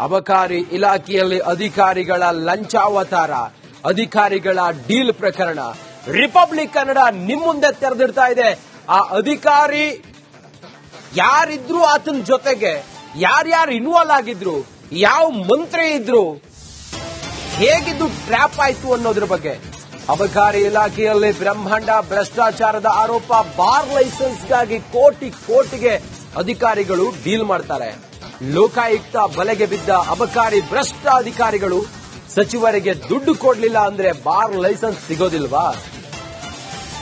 ಅಬಕಾರಿ ಇಲಾಖೆಯಲ್ಲಿ ಅಧಿಕಾರಿಗಳ ಲಂಚಾವತಾರ, ಅಧಿಕಾರಿಗಳ ಡೀಲ್ ಪ್ರಕರಣ ರಿಪಬ್ಲಿಕ್ ಕನ್ನಡ ನಿಮ್ಮ ಮುಂದೆ ತೆರೆದಿಡ್ತಾ ಇದೆ. ಆ ಅಧಿಕಾರಿ ಯಾರಿದ್ರು, ಆತನ ಜೊತೆಗೆ ಯಾರ್ಯಾರು ಇನ್ವಾಲ್ವ್ ಆಗಿದ್ರು, ಯಾವ ಮಂತ್ರಿ ಇದ್ರು, ಹೇಗಿದ್ದು ಟ್ರ್ಯಾಪ್ ಆಯ್ತು ಅನ್ನೋದ್ರ ಬಗ್ಗೆ. ಅಬಕಾರಿ ಇಲಾಖೆಯಲ್ಲಿ ಬ್ರಹ್ಮಾಂಡ ಭ್ರಷ್ಟಾಚಾರದ ಆರೋಪ. ಬಾರ್ ಲೈಸೆನ್ಸ್ಗಾಗಿ ಕೋಟಿಗೆ ಅಧಿಕಾರಿಗಳು ಡೀಲ್ ಮಾಡ್ತಾರೆ. ಲೋಕಾಯುಕ್ತ ಬಲೆಗೆ ಬಿದ್ದ ಅಬಕಾರಿ ಭ್ರಷ್ಟ ಅಧಿಕಾರಿಗಳು ಸಚಿವರಿಗೆ ದುಡ್ಡು ಕೊಡ್ಲಿಲ್ಲ ಅಂದ್ರೆ ಬಾರ್ ಲೈಸೆನ್ಸ್ ಸಿಗೋದಿಲ್ವಾ?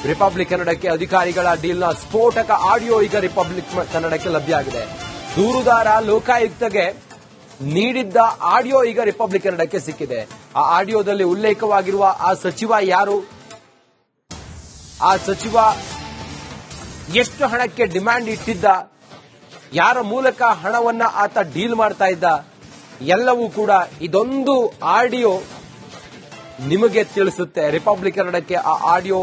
ರಿಪಬ್ಲಿಕ್ ಕನ್ನಡಕ್ಕೆ ಅಧಿಕಾರಿಗಳ ಡೀಲ್ನ ಸ್ಫೋಟಕ ಆಡಿಯೋ ಈಗ ರಿಪಬ್ಲಿಕ್ ಕನ್ನಡಕ್ಕೆ ಲಭ್ಯ ಆಗಿದೆ. ದೂರುದಾರ ಲೋಕಾಯುಕ್ತಗೆ ನೀಡಿದ್ದ ಆಡಿಯೋ ಈಗ ರಿಪಬ್ಲಿಕ್ ಕನ್ನಡಕ್ಕೆ ಸಿಕ್ಕಿದೆ. ಆ ಆಡಿಯೋದಲ್ಲಿ ಉಲ್ಲೇಖವಾಗಿರುವ ಆ ಸಚಿವ ಯಾರು, ಆ ಸಚಿವ ಎಷ್ಟು ಹಣಕ್ಕೆ ಡಿಮ್ಯಾಂಡ್ ಇಟ್ಟಿದ್ದ, ಯಾರ ಮೂಲಕ ಹಣವನ್ನ ಆತ ಡೀಲ್ ಮಾಡ್ತಾ ಇದ್ದ, ಎಲ್ಲವೂ ಕೂಡ ಇದೊಂದು ಆಡಿಯೋ ನಿಮಗೆ ತಿಳಿಸುತ್ತೆ. ರಿಪಬ್ಲಿಕ್ ಕನ್ನಡಕ್ಕೆ ಆ ಆಡಿಯೋ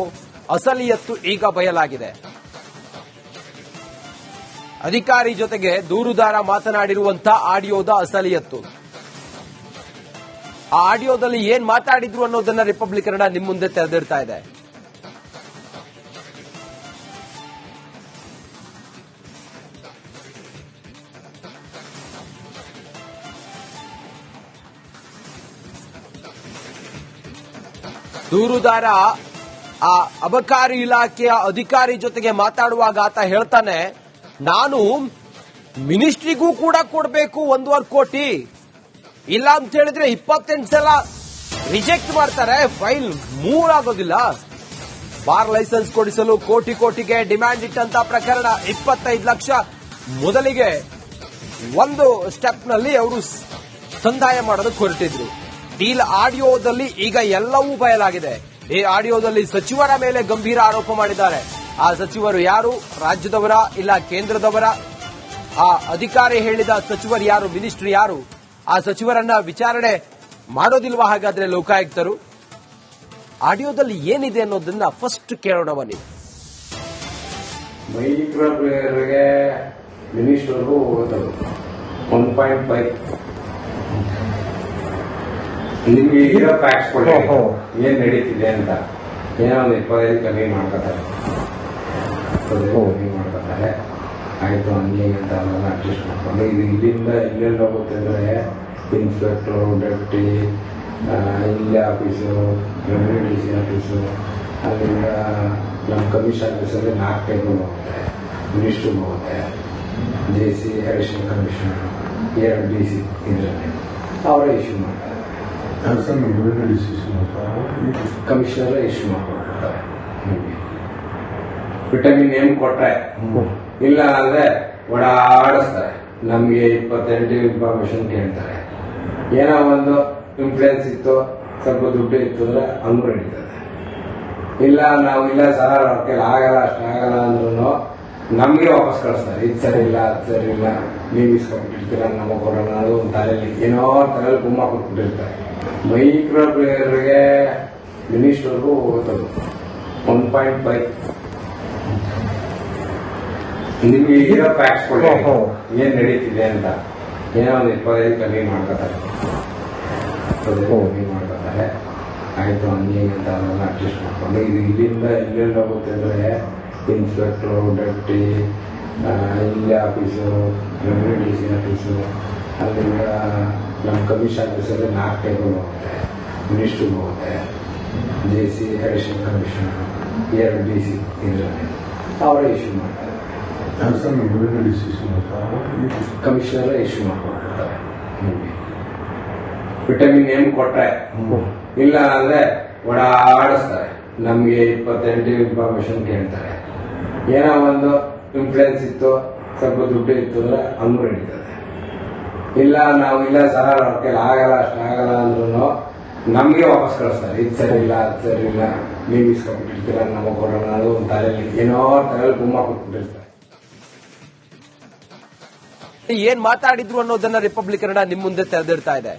ಅಸಲಿಯತ್ತು ಈಗ ಬಯಲಾಗಿದೆ. ಅಧಿಕಾರಿ ಜೊತೆಗೆ ದೂರುದಾರ ಮಾತನಾಡಿರುವಂತಹ ಆಡಿಯೋದ ಅಸಲಿಯತ್ತು. ಆ ಆಡಿಯೋದಲ್ಲಿ ಏನ್ ಮಾತಾಡಿದ್ರು ಅನ್ನೋದನ್ನ ರಿಪಬ್ಲಿಕ್ ಕನ್ನಡ ನಿಮ್ಮ ಮುಂದೆ ತೆರೆದಿಡ್ತಾ ಇದೆ. ದೂರುದಾರ ಆ ಅಬಕಾರಿ ಇಲಾಖೆಯ ಅಧಿಕಾರಿ ಜೊತೆಗೆ ಮಾತಾಡುವಾಗ ಆತ ಹೇಳ್ತಾನೆ, ನಾನು ಮಿನಿಸ್ಟ್ರಿಗೂ ಕೂಡ ಕೊಡಬೇಕು 1.5 ಕೋಟಿ, ಇಲ್ಲ ಅಂತ ಹೇಳಿದ್ರೆ 28 ಸಲ ರಿಜೆಕ್ಟ್ ಮಾಡ್ತಾರೆ, ಫೈಲ್ ಮೂವ್ ಆಗೋದಿಲ್ಲ. ಬಾರ್ ಲೈಸೆನ್ಸ್ ಕೊಡಿಸಲು ಕೋಟಿಗೆ ಡಿಮ್ಯಾಂಡ್ ಇಟ್ಟಂತ ಪ್ರಕರಣ 25 ಲಕ್ಷ ಮೊದಲಿಗೆ ಒಂದು ಸ್ಟೆಪ್ ನಲ್ಲಿ ಅವರು ಸಂದಾಯ ಮಾಡೋದಕ್ಕೆ ಹೊರಟಿದ್ರು. ಡೀಲ್ ಆಡಿಯೋದಲ್ಲಿ ಈಗ ಎಲ್ಲವೂ ಬಯಲಾಗಿದೆ. ಈ ಆಡಿಯೋದಲ್ಲಿ ಸಚಿವರ ಮೇಲೆ ಗಂಭೀರ ಆರೋಪ ಮಾಡಿದ್ದಾರೆ. ಆ ಸಚಿವರು ಯಾರು, ರಾಜ್ಯದವರ ಇಲ್ಲ ಕೇಂದ್ರದವರ? ಆ ಅಧಿಕಾರಿ ಹೇಳಿದ ಸಚಿವರು ಯಾರು, ಮಿನಿಸ್ಟರ್ ಯಾರು? ಆ ಸಚಿವರನ್ನ ವಿಚಾರಣೆ ಮಾಡೋದಿಲ್ವಾ ಹಾಗಾದ್ರೆ ಲೋಕಾಯುಕ್ತರು? ಆಡಿಯೋದಲ್ಲಿ ಏನಿದೆ ಅನ್ನೋದನ್ನ ಫಸ್ಟ್ ಕೇಳೋಣ ಬನ್ನಿ. ಮೈಕ್ರೋ ಪ್ಲೇಯರ್ಗೆ ಮಿನಿಸ್ಟರ್ಗೂ 1.5 ನಿಮ್ಗೆ ಇರೋ ಫ್ಯಾಕ್ಟ್ಸ್ ಕೊಡಿ, ಏನ್ ನಡೀತಿದೆ ಅಂತ. ಏನೋ ಒಂದು 25 ಕಮ್ಮಿ ಮಾಡ್ಕೊತಾರೆ, ಆಯ್ತು ಹಂಗೆ ಅಂತ ಅವನ್ನ ಅಡ್ಜಸ್ಟ್ ಮಾಡ್ಕೊಂಡು ಇದು ಇಲ್ಲಿಂದ ಎಲ್ಲೆಲ್ಲಿ ಹೋಗುತ್ತೆ ಅಂದ್ರೆ ಇನ್ಸ್ಪೆಕ್ಟರ್, ಡೆಪ್ಟಿ, ಇಲ್ಲಿ ಆಫೀಸು, ರೆವಿನ್ಯೂ DC ಆಫೀಸು, ಅಲ್ಲಿಂದ ನಮ್ಮ ಕಮಿಷನ್ ಆಫೀಸಲ್ಲಿ 4 ಟೇಬಲ್ ಹೋಗುತ್ತೆ, ಮಿನಿಸ್ಟ್ರಿಗೆ ಹೋಗುತ್ತೆ, JC ಅಡಿಷನಲ್ ಕಮಿಷನರ್, 2 DC ಇದರಲ್ಲಿ ಅವರೇ ಇಶ್ಯೂ ಮಾಡ್ತಾರೆ. ಕಮಿಷನರ್ ಇಶ್ಯೂ ಮಾಡ್ಕೊಡ್ತಾರೆ. ವಿಟಮಿನ್ ನೇಮ್ ಕೊಟ್ರೆ, ಇಲ್ಲ ಅಂದ್ರೆ ಓಡಾಡಿಸ್ತಾರೆ. ನಮ್ಗೆ 28 ಇನ್ಫಾರ್ಮೇಶನ್ ಕೇಳ್ತಾರೆ. ಏನೋ ಒಂದು ಇನ್ಫ್ಲೂಯೆನ್ಸ್ ಇತ್ತು, ಸ್ವಲ್ಪ ದುಡ್ಡು ಇತ್ತು ಅಂದ್ರೆ ಹಂಗೂ ನಡೀತದೆ. ಇಲ್ಲ ನಾವು ಇಲ್ಲ ಸರ್ ಅವ್ರ ಕೈಲಿ ಆಗಲ್ಲ, ಅಷ್ಟಾಗಲ್ಲ ಅಂದ್ರೂ ನಮ್ಗೆ ವಾಪಸ್ ಕಳಿಸ್ತಾರೆ. ಇದು ಸರಿ ಇಲ್ಲ, ಅದು ಸರಿ ಇಲ್ಲ, ನೀವು ಇಸ್ಕೊಂಡ್ಬಿಟ್ಟಿರ್ತೀರ, ನಮಗೆ ಕೊಡೋಣ ಅನ್ನೋದು ಒಂದು ತಲೆಯಲ್ಲಿ ಏನೋ ತಲೆಯಲ್ಲಿ ಗುಮ್ಮ ಕೊಟ್ಬಿಟ್ಟಿರ್ತಾರೆ. ಮೈಕ್ರೋ ಪ್ಲೇಯರ್ಗೆ ಮಿನಿಸ್ಟರ್ಗೂ 1.5 ನಿಮ್ಗೆ ಇರೋ ಫ್ಯಾಕ್ಟ್ಸ್ ಕೊಡಿ, ಏನ್ ನಡೀತಿದೆ ಅಂತ. ಏನೋ ಒಂದು 25 ಕಮ್ಮಿ ಮಾಡ್ಕೊತಾರೆ, ಆಯ್ತು ಹಂಗೆ ಅಂತ ಅವನ್ನ ಅಡ್ಜಸ್ಟ್ ಮಾಡ್ಕೊಂಡು ಇದು ಇಲ್ಲಿಂದ ಎಲ್ಲೆಲ್ಲಿ ಹೋಗುತ್ತೆ ಅಂದ್ರೆ ಇನ್ಸ್ಪೆಕ್ಟರ್, ಡೆಪ್ಟಿ, ಇಲ್ಲಿ ಆಫೀಸು, ರೆವಿನ್ಯೂ DC ಆಫೀಸು, ಅಲ್ಲಿಂದ ನಮ್ಮ ಕಮಿಷನ್ ಆಫೀಸಲ್ಲಿ 4 ಟೇಬಲ್ ಹೋಗುತ್ತೆ, ಮಿನಿಸ್ಟ್ರಿಗೆ ಹೋಗುತ್ತೆ, JC ಅಡಿಷನಲ್ ಕಮಿಷನರ್, 2 DC ಇದರಲ್ಲಿ ಅವರೇ ಇಶ್ಯೂ ಮಾಡ್ತಾರೆ. ಕಮಿಷನರ್ ಇಶ್ಯೂ ಮಾಡ್ಕೊಡ್ತಾರೆ. ವಿಟಮಿನ್ ನೇಮ್ ಕೊಟ್ರೆ, ಇಲ್ಲ ಅಂದ್ರೆ ಓಡಾಡಿಸ್ತಾರೆ. ನಮ್ಗೆ 28 ಇನ್ಫಾರ್ಮೇಶನ್ ಕೇಳ್ತಾರೆ. ಏನೋ ಒಂದು ಇನ್ಫ್ಲೂಯೆನ್ಸ್ ಇತ್ತು, ಸ್ವಲ್ಪ ದುಡ್ಡು ಇತ್ತು ಅಂದ್ರೆ ಹಂಗೂ ನಡೀತದೆ. ಇಲ್ಲ ನಾವು ಇಲ್ಲ ಸರ್ ಅವ್ರ ಕೈಲಿ ಆಗಲ್ಲ, ಅಷ್ಟಾಗಲ್ಲ ಅಂದ್ರೂ ನಮ್ಗೆ ವಾಪಸ್ ಕಳಿಸ್ತಾರೆ. ಇದು ಸರಿ ಇಲ್ಲ, ಅದು ಸರಿ ಇಲ್ಲ, ನೀವು ಇಸ್ಕೊಂಡ್ಬಿಟ್ಟಿರ್ತೀರ, ನಮಗೆ ಕೊಡೋಣ ಅನ್ನೋದು ಒಂದು ತಲೆಯಲ್ಲಿ ಏನೋ ತಲೆಯಲ್ಲಿ ಗುಮ್ಮ ಕೊಟ್ಬಿಟ್ಟಿರ್ತಾರೆ. ಏನ್ ಮಾತಾಡಿದ್ರು ಅನ್ನೋದನ್ನ ರಿಪಬ್ಲಿಕ್ ಕನ್ನಡ ನಿಮ್ಮ ಮುಂದೆ ತೆರೆದಿಡ್ತಾ ಇದೆ.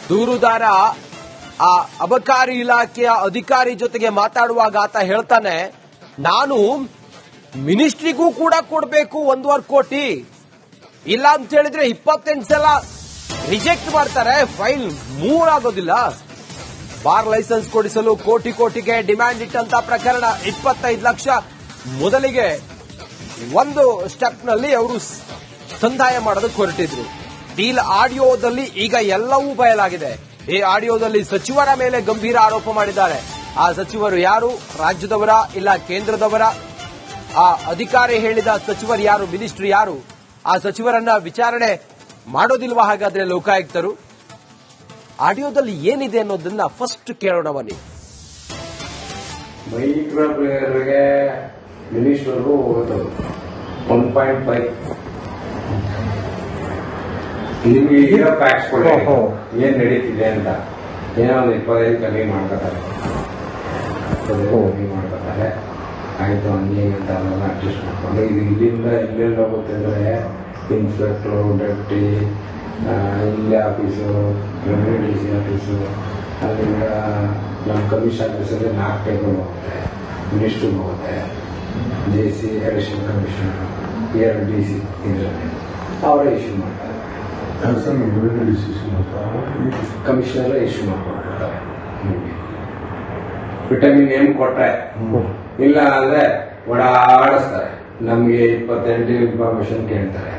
ದೂರುದಾರ ಆ ಅಬಕಾರಿ ಇಲಾಖೆಯ ಅಧಿಕಾರಿ ಜೊತೆಗೆ ಮಾತಾಡುವಾಗ ಆತ ಹೇಳ್ತಾನೆ, ನಾನು ಮಿನಿಸ್ಟ್ರಿಗೂ ಕೂಡ ಕೊಡಬೇಕು 1.5 ಕೋಟಿ, ಇಲ್ಲ ಅಂತ ಹೇಳಿದ್ರೆ 28 ಸಲ ರಿಜೆಕ್ಟ್ ಮಾಡ್ತಾರೆ, ಫೈಲ್ ಮೂವ್ ಆಗೋದಿಲ್ಲ. ಬಾರ್ ಲೈಸೆನ್ಸ್ ಕೊಡಿಸಲು ಕೋಟಿಗೆ ಡಿಮ್ಯಾಂಡ್ ಇಟ್ಟಂತ ಪ್ರಕರಣ 25 ಲಕ್ಷ ಮೊದಲಿಗೆ ಒಂದು ಸ್ಟೆಪ್ ನಲ್ಲಿ ಅವರು ಸಂದಾಯ ಮಾಡೋದಕ್ಕೆ ಹೊರಟಿದ್ರು. ಡೀಲ್ ಆಡಿಯೋದಲ್ಲಿ ಈಗ ಎಲ್ಲವೂ ಬಯಲಾಗಿದೆ. ಈ ಆಡಿಯೋದಲ್ಲಿ ಸಚಿವರ ಮೇಲೆ ಗಂಭೀರ ಆರೋಪ ಮಾಡಿದ್ದಾರೆ. ಆ ಸಚಿವರು ಯಾರು, ರಾಜ್ಯದವರ ಇಲ್ಲ ಕೇಂದ್ರದವರ? ಆ ಅಧಿಕಾರಿ ಹೇಳಿದ ಸಚಿವರು ಯಾರು, ಮಿನಿಸ್ಟರ್ ಯಾರು? ಆ ಸಚಿವರನ್ನ ವಿಚಾರಣೆ ಮಾಡೋದಿಲ್ವಾ ಹಾಗಾದ್ರೆ ಲೋಕಾಯುಕ್ತರು? ಆಡಿಯೋದಲ್ಲಿ ಏನಿದೆ ಅನ್ನೋದನ್ನ ಫಸ್ಟ್ ಕೇಳೋಣ ಬನ್ನಿ. ಮೈಕ್ರೋ ಪ್ಲೇಯರ್ಗೆ ಮಿನಿಸ್ಟರ್ಗೂ 1.5 ನಿಮ್ಗೆ ಈಗ ಪ್ಯಾಕ್ಸ್ ಕೊಡಿ ಏನ್ ನಡೀತಿದೆ ಅಂತ. ಏನೋ ಒಂದು 25 ಕಮ್ಮಿ ಮಾಡ್ಕೊತಾರೆ, ಆಯ್ತು ಹಂಗೆ ಅಂತ ಅದೆಲ್ಲ ಅಡ್ಜಸ್ಟ್ ಮಾಡ್ಕೊಂಡು ಇದು ಇಲ್ಲಿಂದ ಎಲ್ಲೆಲ್ಲಿ ಹೋಗುತ್ತೆ ಅಂದ್ರೆ ಇನ್ಸ್ಪೆಕ್ಟ್ರು, ಡೆಪ್ಟಿ, ಇಲ್ಲಿ ಆಫೀಸು, ರೆವಿನ್ಯೂ DC ಆಫೀಸು, ಅಲ್ಲಿಂದ ನಮ್ಮ ಕಮಿಷನ್ ಆಫೀಸಲ್ಲಿ 4 ಟೇಬಲ್ ಹೋಗುತ್ತೆ, ಮಿನಿಸ್ಟ್ರಿಗೆ ಹೋಗುತ್ತೆ, JC ಎಲೆಕ್ಷನ್ ಕಮಿಷನರ್, 2 DC ಇದರಲ್ಲಿ ಅವರೇ ಇಶ್ಯೂ ಮಾಡ್ತಾರೆ. ಕಮಿಷನರ್ ಇಶ್ಯೂ ಮಾಡ್ಕೊಡ್ತಾರೆ. ವಿಟಮಿನ್ ಎಂ ಕೊಟ್ರೆ, ಇಲ್ಲ ಅಂದ್ರೆ ಓಡಾಡಿಸ್ತಾರೆ. ನಮ್ಗೆ 28 ಇನ್ಫಾರ್ಮೇಶನ್ ಕೇಳ್ತಾರೆ.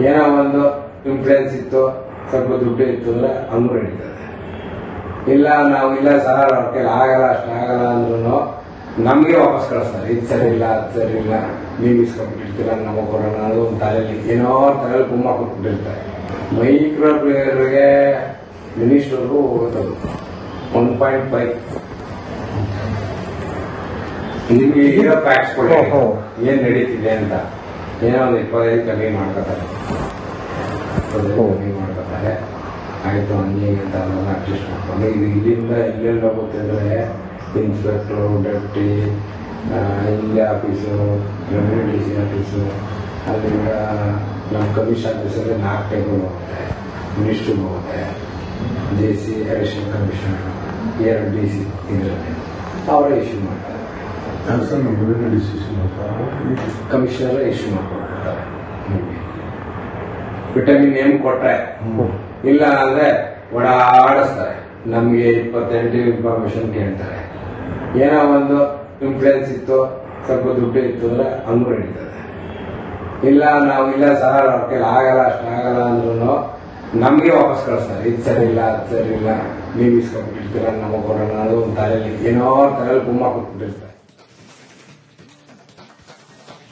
ಏನೋ ಒಂದು ಇನ್ಫ್ಲೂಯೆನ್ಸ್ ಇತ್ತು, ಸ್ವಲ್ಪ ದುಡ್ಡು ಇತ್ತು ಅಂದ್ರೆ ಹಂಗೂ ನಡೀತದೆ. ಇಲ್ಲ ನಾವು ಇಲ್ಲ ಸರ್ ಅವ್ರ ಕೈಲಿ ಆಗಲ್ಲ, ಅಷ್ಟಾಗಲ್ಲ ಅಂದ್ರೂ ನಮ್ಗೆ ವಾಪಸ್ ಕಳಿಸ್ತಾರೆ. ಇದು ಸರಿ ಇಲ್ಲ, ಅದು ಸರಿ ಇಲ್ಲ, ನೀವು ಇಸ್ಕೊಂಡ್ಬಿಟ್ಟಿರ್ತೀರ, ನಮಗೆ ಕೊಡೋಣ ಅನ್ನೋದು ಒಂದು ತಲೆಯಲ್ಲಿ ಏನೋ ತಲೆಯಲ್ಲಿ ಗುಮ್ಮ ಕೊಟ್ಬಿಟ್ಟಿರ್ತಾರೆ. ಮೈಕ್ರೋ ಪ್ಲೇಯರ್ಗೆ ಮಿನಿಸ್ಟರ್ಗೂ 1.5 ನಿಮ್ಗೆ ಈಗ ಪ್ಯಾಕ್ಸ್ ಕೊಡಿ ಏನ್ ನಡೀತಿದೆ ಅಂತ. ಏನೋ ಒಂದು 25 ಕಮ್ಮಿ ಮಾಡ್ಕೊತಾರೆ, ಆಯ್ತು ಹಂಗೆ ಅಂತ ಅದೆಲ್ಲ ಅಡ್ಜಸ್ಟ್ ಮಾಡ್ಕೊಂಡು ಇದು ಇಲ್ಲಿಂದ ಎಲ್ಲೆಲ್ಲಿ ಹೋಗುತ್ತೆ ಅಂದ್ರೆ ಇನ್ಸ್ಪೆಕ್ಟ್ರು, ಡೆಪ್ಟಿ, ಇಲ್ಲಿ ಆಫೀಸು, ರೆವಿನ್ಯೂ DC ಆಫೀಸು, ಅಲ್ಲಿಂದ ನಮ್ಮ ಕಮಿಷನ್ ಆಫೀಸಲ್ಲಿ 4 ಟೇಬಲ್ ಹೋಗುತ್ತೆ, ಮಿನಿಸ್ಟ್ರಿಗೆ ಹೋಗುತ್ತೆ, JC ಎಲೆಕ್ಷನ್ ಕಮಿಷನರ್, 2 DC ಇದರಲ್ಲಿ ಅವರೇ ಇಶ್ಯೂ ಮಾಡ್ತಾರೆ. ಕಮಿಷನರ್ ಇಶ್ಯೂ ಮಾಡ್ಕೊಡ್ತಾರೆ. ವಿಟಮಿನ್ ಎಂ ಕೊಟ್ರೆ, ಇಲ್ಲ ಅಂದ್ರೆ ಓಡಾಡಿಸ್ತಾರೆ. ನಮ್ಗೆ 28 ಇನ್ಫಾರ್ಮೇಶನ್ ಕೇಳ್ತಾರೆ. ಏನೋ ಒಂದು ಇನ್ಫ್ಲೂಯೆನ್ಸ್ ಇತ್ತು, ಸ್ವಲ್ಪ ದುಡ್ಡು ಇತ್ತು ಅಂದ್ರೆ ಹಂಗೂ ನಡೀತದೆ. ಇಲ್ಲ ನಾವು ಇಲ್ಲ ಸರ್ ಅವ್ರ ಕೈಲಿ ಆಗಲ್ಲ, ಅಷ್ಟಾಗಲ್ಲ ಅಂದ್ರೂ ನಮ್ಗೆ ವಾಪಸ್ ಕಳಿಸ್ತಾರೆ. ಇದು ಸರಿ ಇಲ್ಲ, ಅದು ಸರಿ ಇಲ್ಲ, ನೀವು ಇಸ್ಕೊಂಡ್ಬಿಟ್ಟಿರ್ತೀರ, ನಮಗೆ ಕೊಡೋಣ ಅನ್ನೋದು ಒಂದು ತಲೆಯಲ್ಲಿ ಏನೋ ತಲೆಯಲ್ಲಿ ಗುಮ್ಮ ಕೊಟ್ಬಿಟ್ಟಿರ್ತಾರೆ.